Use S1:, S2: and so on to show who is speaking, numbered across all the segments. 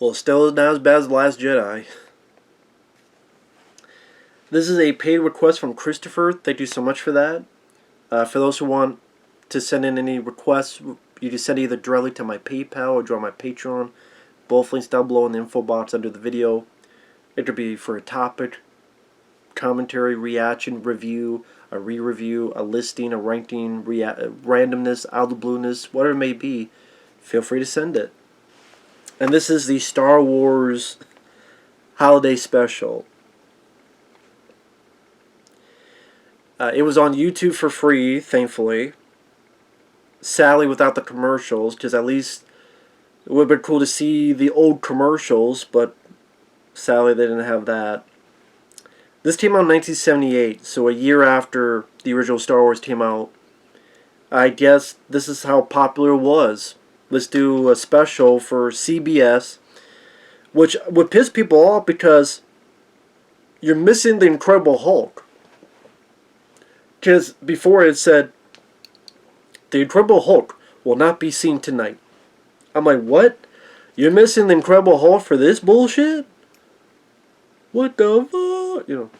S1: Well, still not as bad as The Last Jedi. This is a paid request from Christopher. Thank you so much for that. For those who want to send in any requests, you can send either directly to my PayPal or join my Patreon. Both links down below in the info box under the video. It could be for a topic, commentary, reaction, review, a re-review, a listing, a ranking, randomness, out of the blueness, whatever it may be. Feel free to send it. And this is the Star Wars Holiday Special. It was on YouTube for free, thankfully. Sadly, without the commercials, because at least it would have been cool to see the old commercials, but sadly they didn't have that. This came out in 1978, so a year after the original Star Wars came out. I guess this is how popular it was. Let's do a special for CBS, which would piss people off because you're missing the Incredible Hulk. Because before it said, the Incredible Hulk will not be seen tonight. I'm like, what? You're missing the Incredible Hulk for this bullshit? What the fuck? You know.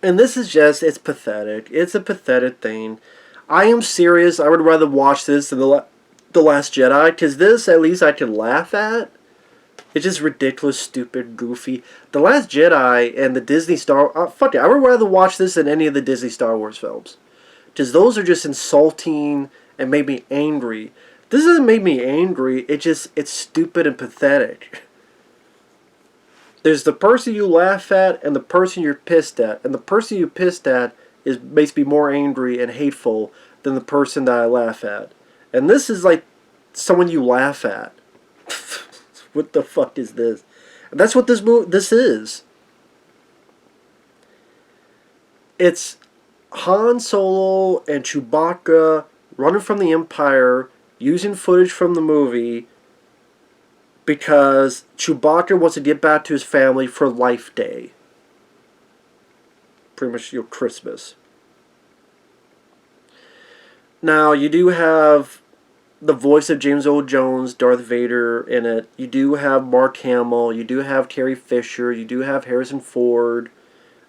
S1: And this is just, it's pathetic. It's a pathetic thing. I am serious. I would rather watch this than The Last Jedi, because this, at least I can laugh at. It's just ridiculous, stupid, goofy. The Last Jedi and the Disney fuck it, I would rather watch this than any of the Disney Star Wars films. Because those are just insulting and made me angry. This doesn't make me angry, it's stupid and pathetic. There's the person you laugh at and the person you're pissed at. And the person you're pissed at makes me more angry and hateful than the person that I laugh at. And this is like someone you laugh at. What the fuck is this? And that's what this is. It's Han Solo and Chewbacca running from the Empire, using footage from the movie because Chewbacca wants to get back to his family for Life Day. Pretty much your Christmas. Now, you do have the voice of James Earl Jones, Darth Vader, in it. You do have Mark Hamill. You do have Carrie Fisher. You do have Harrison Ford.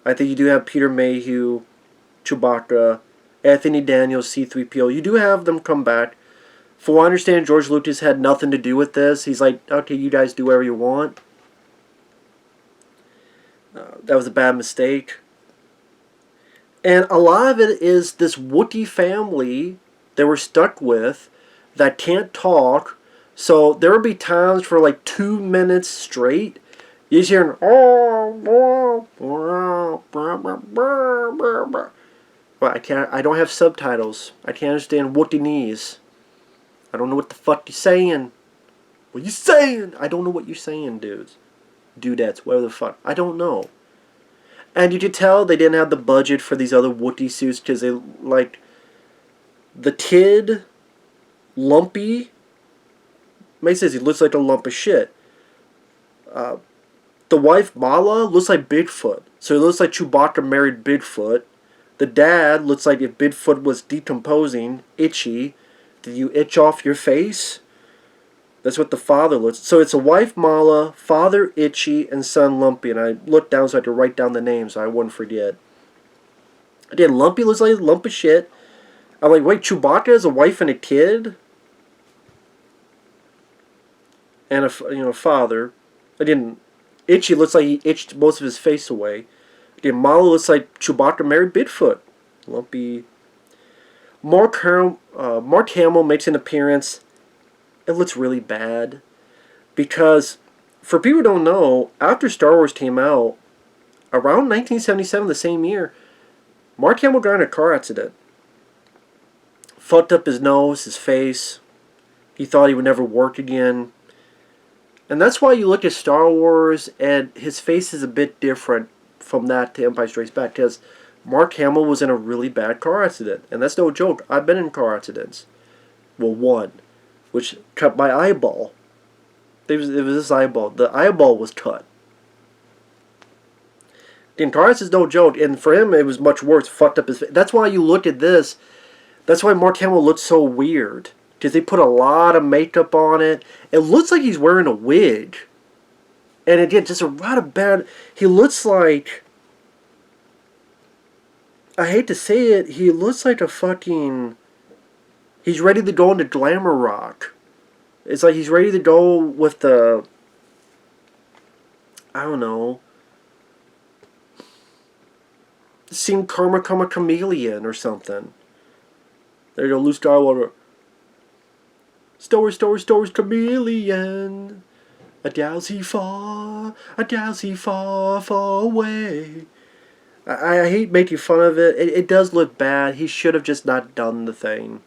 S1: I think you do have Peter Mayhew, Chewbacca, Anthony Daniels, C-3PO. You do have them come back. For what I understand, George Lucas had nothing to do with this. He's like, okay, you guys do whatever you want. That was a bad mistake. And a lot of it is this Wookiee family that we're stuck with that can't talk. So there will be times for like 2 minutes straight, you just hear but I don't have subtitles. I can't understand Wookieese. I don't know what the fuck you're saying. What you saying? I don't know what you're saying, dudes. Dudettes, whatever the fuck. I don't know. And you could tell they didn't have the budget for these other Wookiee suits because they, like, the kid, Lumpy, May says he looks like a lump of shit. The wife, Malla, looks like Bigfoot. So it looks like Chewbacca married Bigfoot. The dad looks like if Bigfoot was decomposing, itchy. Did you itch off your face? That's what the father looks. So it's a wife, Malla, father, Itchy, and son, Lumpy. And I looked down so I could write down the names so I wouldn't forget. Again, Lumpy looks like a lump of shit. I'm like, wait, Chewbacca has a wife and a kid? And a father. Again, Itchy looks like he itched most of his face away. Again, Malla looks like Chewbacca married Bigfoot. Lumpy. Mark Hamill makes an appearance. It looks really bad. Because, for people who don't know, after Star Wars came out, around 1977, the same year, Mark Hamill got in a car accident. Fucked up his nose, his face. He thought he would never work again. And that's why you look at Star Wars and his face is a bit different from that to Empire Strikes Back. Because Mark Hamill was in a really bad car accident. And that's no joke. I've been in car accidents. Well, one. Which cut my eyeball. It was this eyeball. The eyeball was cut. And car accidents no joke. And for him, it was much worse. Fucked up his face. That's why you look at this. That's why Mark Hamill looks so weird. Because they put a lot of makeup on it. It looks like he's wearing a wig. And again, just a lot of bad... He looks like... I hate to say it, he looks like a fucking... He's ready to go into glamour rock. It's like he's ready to go with the... I don't know. Seen Karma Come a Chameleon or something. There you go, Luke Skywalker. Stories, chameleon. A galaxy far away. I hate making fun of it. It does look bad. He should have just not done the thing.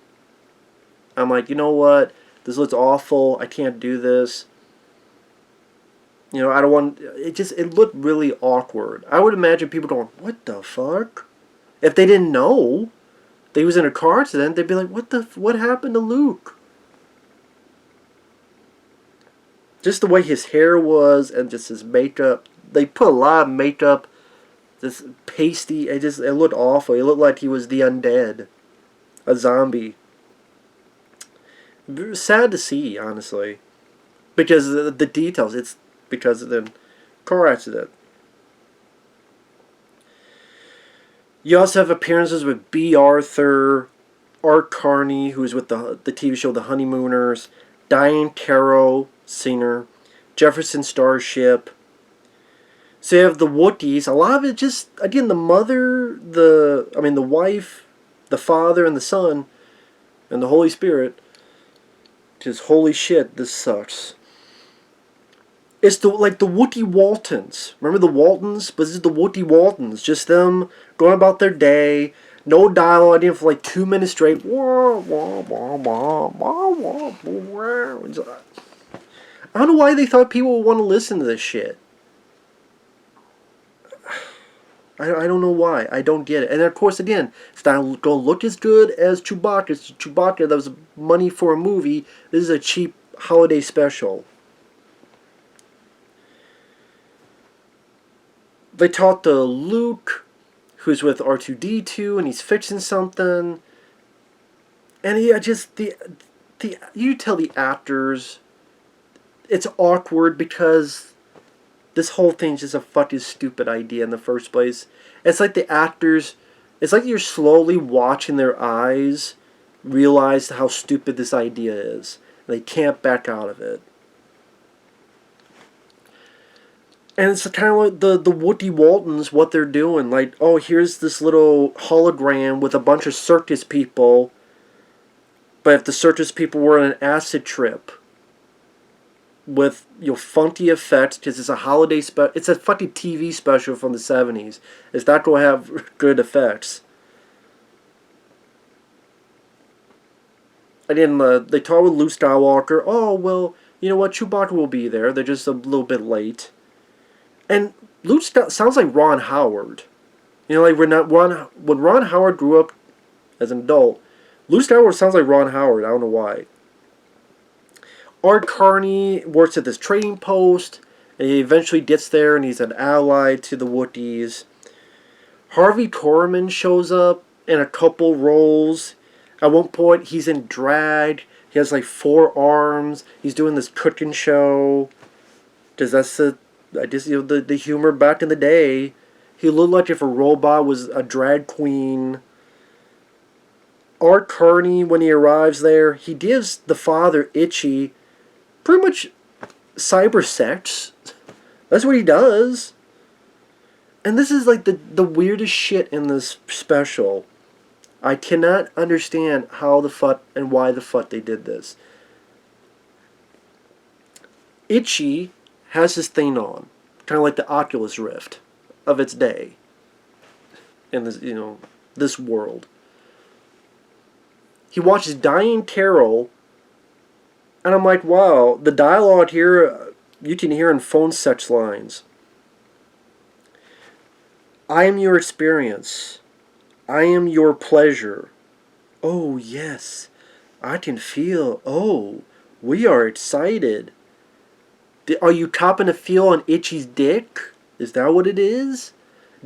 S1: I'm like, you know what? This looks awful. I can't do this. You know, I don't want... It looked really awkward. I would imagine people going, what the fuck? If they didn't know that he was in a car accident, they'd be like, what happened to Luke? Just the way his hair was and just his makeup. They put a lot of makeup. This pasty. It looked awful. It looked like he was the undead. A zombie. Sad to see, honestly. Because the details. It's because of the car accident. You also have appearances with B. Arthur, Art Carney, who was with the TV show The Honeymooners, Diane Carroll, singer, Jefferson Starship. So you have the Wookiees. A lot of it just, again, the mother, the wife, the father, and the son, and the Holy Spirit. Just, holy shit, this sucks. It's the Wookiee Waltons. Remember the Waltons? But this is the Wookiee Waltons. Just them going about their day. No dialogue for like 2 minutes straight. I don't know why they thought people would want to listen to this shit. I don't know why. I don't get it. And of course, again, it's not going to look as good as Chewbacca. It's Chewbacca that was money for a movie. This is a cheap holiday special. They talk to Luke, who's with R2-D2, and he's fixing something. And yeah, just you tell the actors, it's awkward because this whole thing's just a fucking stupid idea in the first place. It's like the actors, it's like you're slowly watching their eyes realize how stupid this idea is. They can't back out of it. And it's kind of like the Wookiee Waltons, what they're doing. Like, oh, here's this little hologram with a bunch of circus people. But if the circus people were on an acid trip with, funky effects, because it's a holiday special. It's a fucking TV special from the 70s. It's not going to have good effects. And then they talk with Luke Skywalker. Oh, well, you know what? Chewbacca will be there. They're just a little bit late. And Luke sounds like Ron Howard. Like when Ron Howard grew up as an adult, Luke Skywalker sounds like Ron Howard. I don't know why. Art Carney works at this trading post, and he eventually gets there, and he's an ally to the Wookiees. Harvey Korman shows up in a couple roles. At one point, he's in drag. He has like 4 arms. He's doing this cooking show. Because that's the humor back in the day. He looked like if a robot was a drag queen. Art Carney, when he arrives there, he gives the father, Itchy, pretty much cyber sex. That's what he does. And this is like the weirdest shit in this special. I cannot understand how the fuck and why the fuck they did this. Itchy has this thing on, kind of like the Oculus Rift of its day in this, this world. He watches Diane Carroll, and I'm like, wow, the dialogue here you can hear in phone sex lines. I am your experience. I am your pleasure. Oh, yes. I can feel. Oh, we are excited. Are you copping a feel on Itchy's dick? Is that what it is?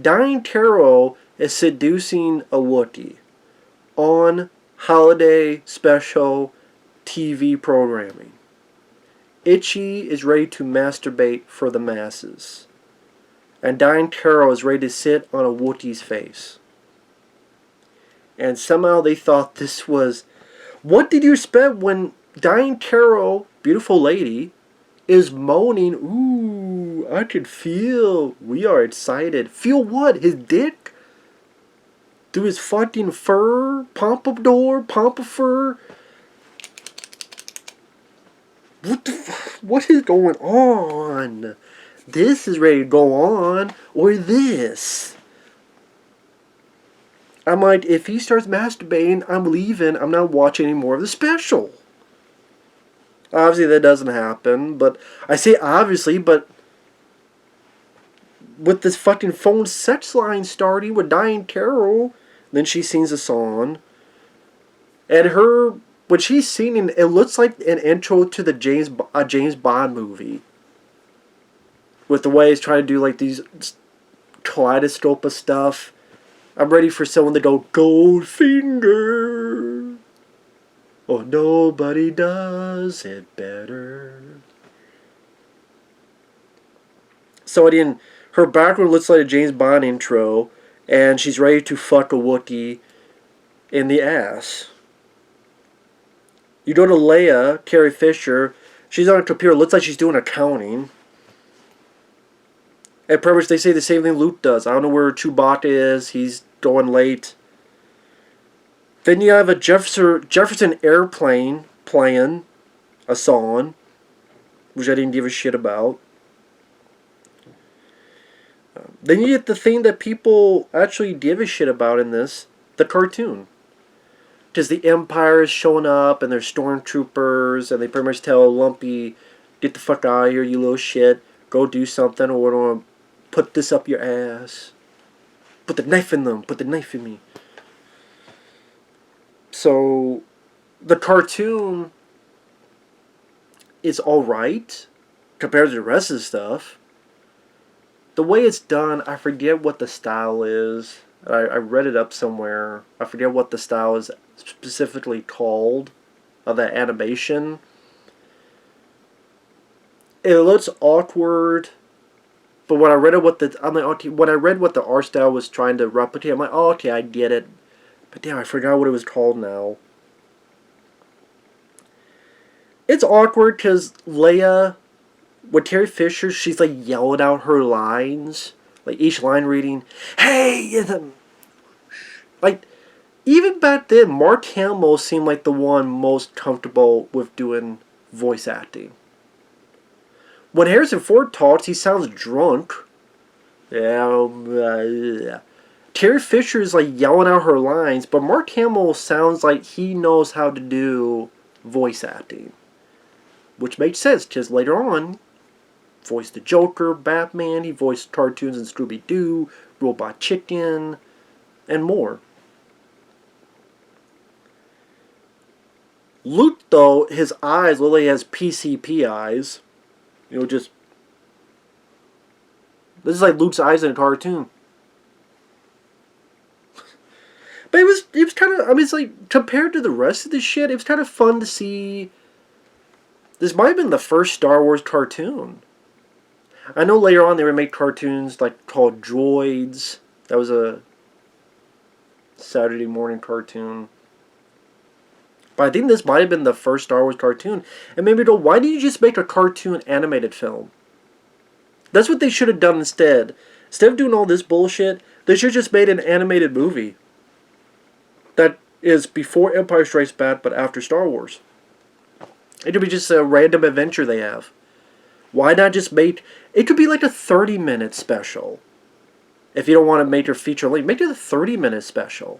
S1: Diane Carroll is seducing a Wookiee on holiday special TV programming. Itchy is ready to masturbate for the masses. And Diane Carroll is ready to sit on a Wookiee's face. And somehow they thought this was... What did you expect when Diane Carroll, beautiful lady, is moaning, ooh, I can feel, we are excited. Feel what? His dick? Through his fucking fur? Pompadour? Pompadour? What is going on? This is ready to go on, or this. I'm like, if he starts masturbating, I'm leaving. I'm not watching any more of the special. Obviously, that doesn't happen, but I say obviously, but with this fucking phone sex line starting with Diane Carroll, then she sings a song, and her, when she's singing, it looks like an intro to the James Bond movie. With the way he's trying to do like these kaleidoscope of stuff. I'm ready for someone to go, Goldfinger. Oh, nobody does it better. So again, her background looks like a James Bond intro, and she's ready to fuck a Wookiee in the ass. You go to Leia, Carrie Fisher, she's on a computer, looks like she's doing accounting. And pretty much they say the same thing Luke does. I don't know where Chewbacca is. He's going late. Then you have a Jefferson Airplane playing a song, which I didn't give a shit about. Then you get the thing that people actually give a shit about in this, the cartoon. Because the Empire is showing up and they're stormtroopers and they pretty much tell Lumpy, get the fuck out of here, you little shit. Go do something or we're going to put this up your ass. Put the knife in them. Put the knife in me. So, the cartoon is alright compared to the rest of the stuff. The way it's done, I forget what the style is. I read it up somewhere. I forget what the style is specifically called of that animation. It looks awkward. But when I read what the art style was trying to replicate, I'm like, oh, okay, I get it. But damn, I forgot what it was called now. It's awkward because Leia, with Carrie Fisher, she's like yelling out her lines, like each line reading, "Hey!" And then, like, even back then, Mark Hamill seemed like the one most comfortable with doing voice acting. When Harrison Ford talks, he sounds drunk. Carrie Fisher is like yelling out her lines, but Mark Hamill sounds like he knows how to do voice acting. Which makes sense, because later on, voiced the Joker, Batman, he voiced cartoons in Scooby-Doo, Robot Chicken, and more. Luke, though, his eyes literally has PCP eyes. You know, just... This is like Luke's eyes in a cartoon. But it was kind of... I mean, it's like, compared to the rest of the shit, it was kind of fun to see... This might have been the first Star Wars cartoon. I know later on they would make cartoons like called Droids. That was a Saturday morning cartoon. But I think this might have been the first Star Wars cartoon. And maybe go, why didn't you just make a cartoon animated film? That's what they should have done instead. Instead of doing all this bullshit, they should have just made an animated movie. That is before Empire Strikes Back, but after Star Wars. It could be just a random adventure they have. Why not just make... It could be like a 30-minute special. If you don't want to make your feature length, make it a 30-minute special.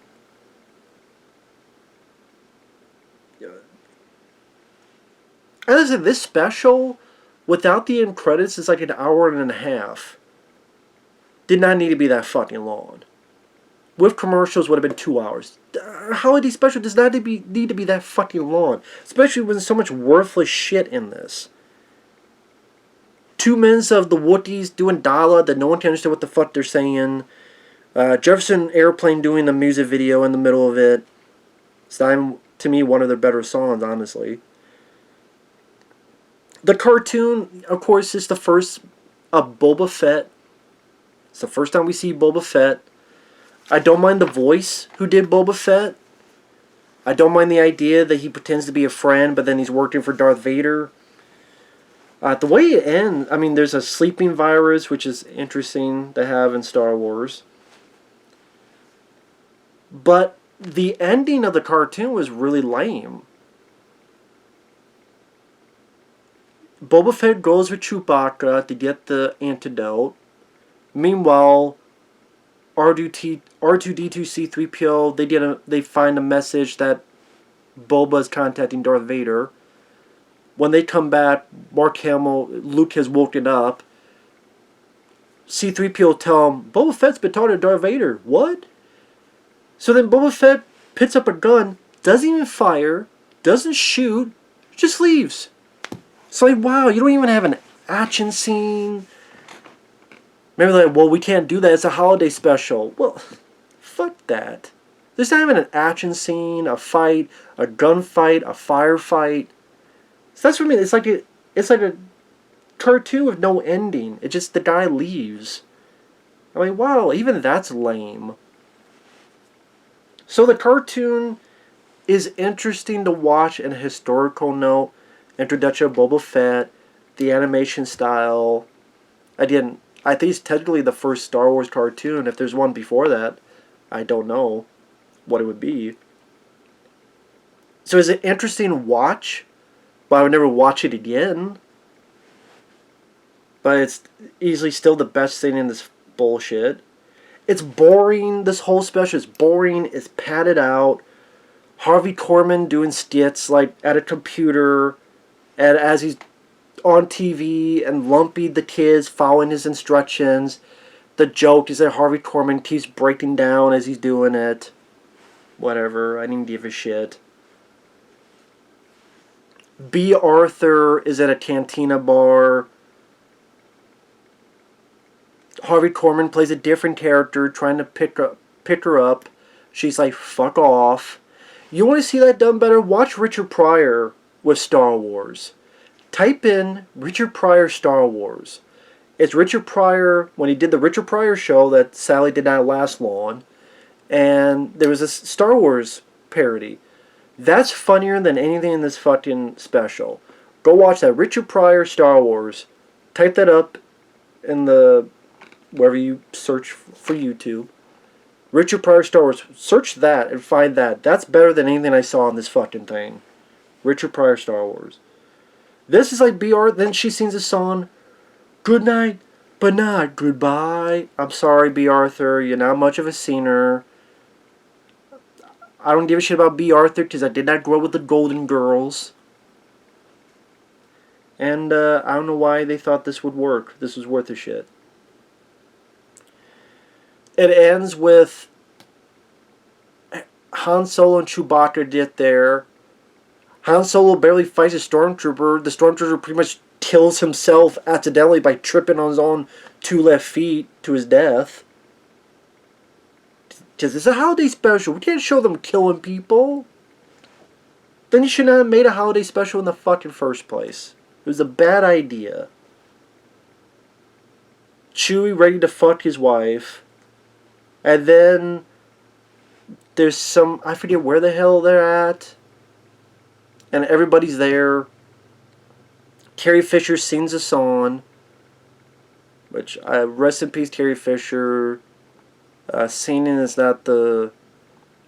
S1: As I said, this special, without the end credits, is like an hour and a half. Did not need to be that fucking long. With commercials, would have been 2 hours. Holiday special does not need to be that fucking long. Especially when there's so much worthless shit in this. 2 minutes of the Wookiees doing dialogue that no one can understand what the fuck they're saying. Jefferson Airplane doing the music video in the middle of it. It's not, to me, one of their better songs, honestly. The cartoon, of course, is the first of Boba Fett. It's the first time we see Boba Fett. I don't mind the voice who did Boba Fett. I don't mind the idea that he pretends to be a friend, but then he's working for Darth Vader. The way it ends, I mean, there's a sleeping virus, which is interesting to have in Star Wars. But the ending of the cartoon was really lame. Boba Fett goes with Chewbacca to get the antidote. Meanwhile, R2D2 C3PO, they find a message that Boba is contacting Darth Vader. When they come back, Mark Hamill, Luke has woken up. C3PO tell him, Boba Fett's been talking to Darth Vader. What? So then Boba Fett picks up a gun, doesn't even fire, doesn't shoot, just leaves. It's like, wow, you don't even have an action scene. Maybe like, well, we can't do that. It's a holiday special. Well, fuck that. There's not even an action scene, a fight, a gunfight, a firefight. So that's what I mean. It's like a cartoon with no ending. It just, the guy leaves. I'm like, wow, even that's lame. So the cartoon is interesting to watch in a historical note. Introduction of Boba Fett, the animation style. I think it's technically the first Star Wars cartoon. If there's one before that, I don't know what it would be. So is it interesting to watch? But I would never watch it again. But it's easily still the best thing in this bullshit. It's boring. This whole special is boring. It's padded out. Harvey Korman doing skits like at a computer, and as he's on TV, and Lumpy the kids following his instructions. The joke is that Harvey Korman keeps breaking down as he's doing it. Whatever, I didn't give a shit. B. Arthur is at a cantina bar. Harvey Korman plays a different character trying to pick her up. She's like, fuck off. You want to see that done better? Watch Richard Pryor with Star Wars. Type in Richard Pryor Star Wars. It's Richard Pryor, when he did the Richard Pryor show that sadly did not last long, and there was a Star Wars parody. That's funnier than anything in this fucking special. Go watch that Richard Pryor Star Wars. Type that up in the, wherever you search for YouTube. Richard Pryor Star Wars. Search that and find that. That's better than anything I saw in this fucking thing. Richard Pryor Star Wars. This is like BR. Then she sings a song, good night, but not goodbye. I'm sorry, B. Arthur. You're not much of a singer. I don't give a shit about B. Arthur because I did not grow up with the Golden Girls. And I don't know why they thought this would work. This was worth a shit. It ends with Han Solo and Chewbacca get there. Han Solo barely fights a stormtrooper. The stormtrooper pretty much kills himself accidentally by tripping on his own 2 left feet to his death. Because it's a holiday special. We can't show them killing people. Then you should not have made a holiday special in the fucking first place. It was a bad idea. Chewie ready to fuck his wife. And then there's some, I forget where the hell they're at. And everybody's there. Carrie Fisher sings a song. Which, rest in peace, Carrie Fisher. Singing is not the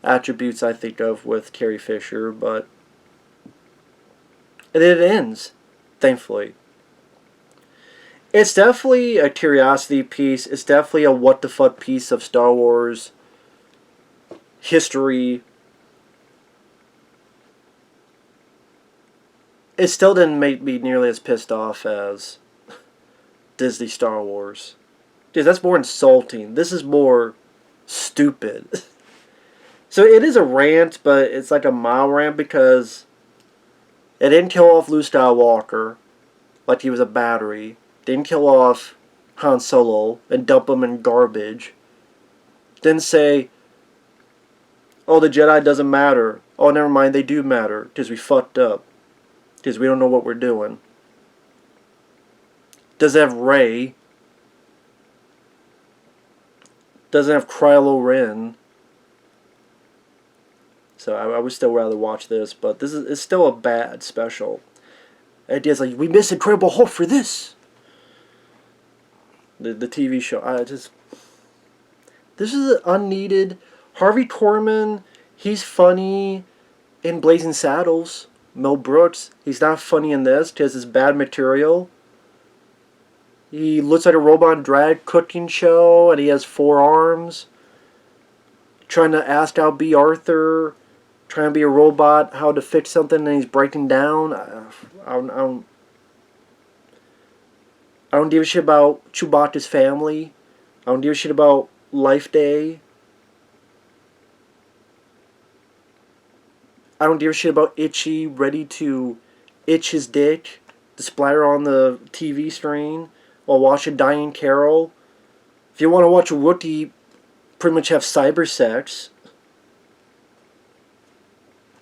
S1: attributes I think of with Carrie Fisher, but and it ends, thankfully. It's definitely a curiosity piece. It's definitely a what the fuck piece of Star Wars history. It still didn't make me nearly as pissed off as Disney Star Wars. Dude, that's more insulting. This is more stupid. So it is a rant, but it's like a mild rant because it didn't kill off Luke Skywalker like he was a battery. Didn't kill off Han Solo and dump him in garbage. Didn't say, oh, the Jedi doesn't matter. Oh, never mind, they do matter because we fucked up. Because we don't know what we're doing. Doesn't have Rey. Doesn't have Kylo Ren. So I would still rather watch this, but this is it's still a bad special. Ideas like we missed Incredible Hulk for this. The TV show. This is unneeded. Harvey Korman, he's funny in Blazing Saddles. Mel Brooks, he's not funny in this because it's bad material. He looks like a robot drag cooking show, and he has 4 arms. Trying to ask out B. Arthur, trying to be a robot, how to fix something, and he's breaking down. I don't give a shit about Chewbacca's family. I don't give a shit about Life Day. I don't give a shit about Itchy ready to itch his dick to splatter on the TV screen while watching Diane Carroll. If you want to watch a Wookiee pretty much have cyber sex,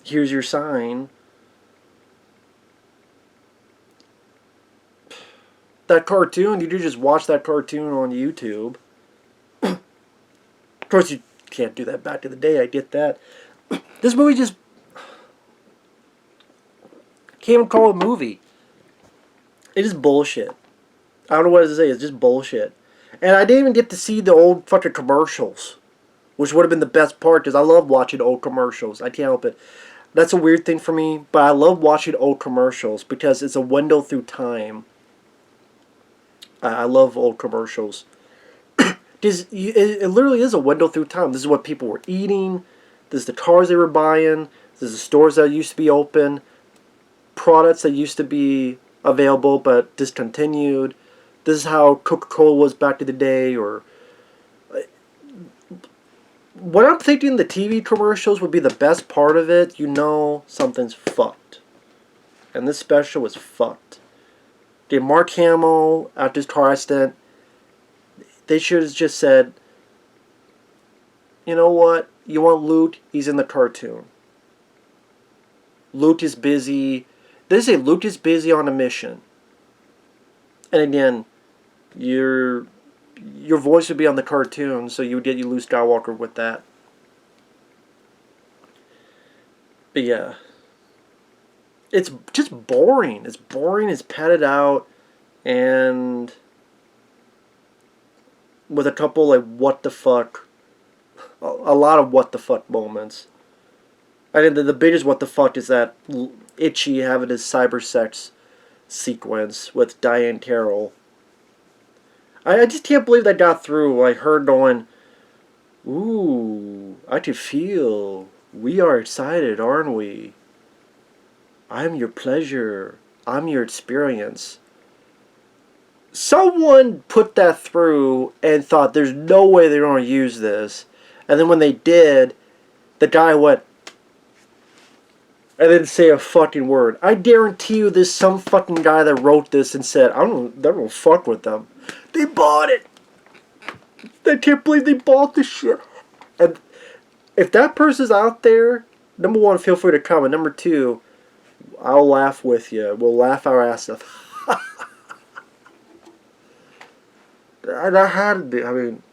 S1: here's your sign. That cartoon, you could just watch that cartoon on YouTube. Of course, you can't do that back in the day, I get that. This movie just can't even call it a movie. It is bullshit. I don't know what to say, it's just bullshit. And I didn't even get to see the old fucking commercials, which would have been the best part, because I love watching old commercials. I can't help it. That's a weird thing for me, but I love watching old commercials, because it's a window through time. I love old commercials. Because it literally is a window through time. This is what people were eating. This is the cars they were buying. This is the stores that used to be open. Products that used to be available but discontinued. This is how Coca-Cola was back in the day. Or what I'm thinking the TV commercials would be the best part of it. You know something's fucked. And this special was fucked. Mark Hamill, after his car accident, they should have just said, you know what? You want Luke? He's in the cartoon. Luke is busy. They say Luke is busy on a mission. And again, your voice would be on the cartoon, so you would get Luke Skywalker with that. But yeah. It's just boring. It's boring. It's padded out, and with a couple like what the fuck, a lot of what the fuck moments. I think the biggest what the fuck is that Itchy having his cyber sex sequence with Diane Carroll. I just can't believe that got through. Like her going, ooh, I can feel we are excited, aren't we? I'm your pleasure. I'm your experience. Someone put that through and thought there's no way they're going to use this. And then when they did, the guy went and didn't say a fucking word. I guarantee you there's some fucking guy that wrote this and said, I don't fuck with them. They bought it. I can't believe they bought this shit. And if that person's out there, number one, feel free to comment. Number two, I'll laugh with you. We'll laugh our ass off. That had to be. I mean,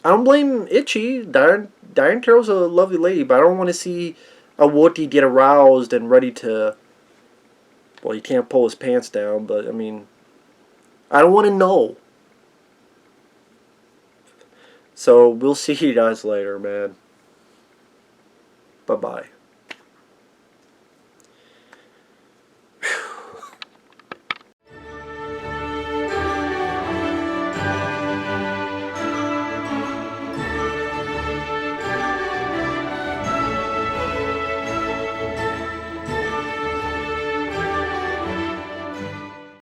S1: I don't blame Itchy. Diane Carroll's a lovely lady, but I don't want to see a Wookiee get aroused and ready to. Well, he can't pull his pants down, but I mean, I don't want to know. So we'll see you guys later, man. Bye bye.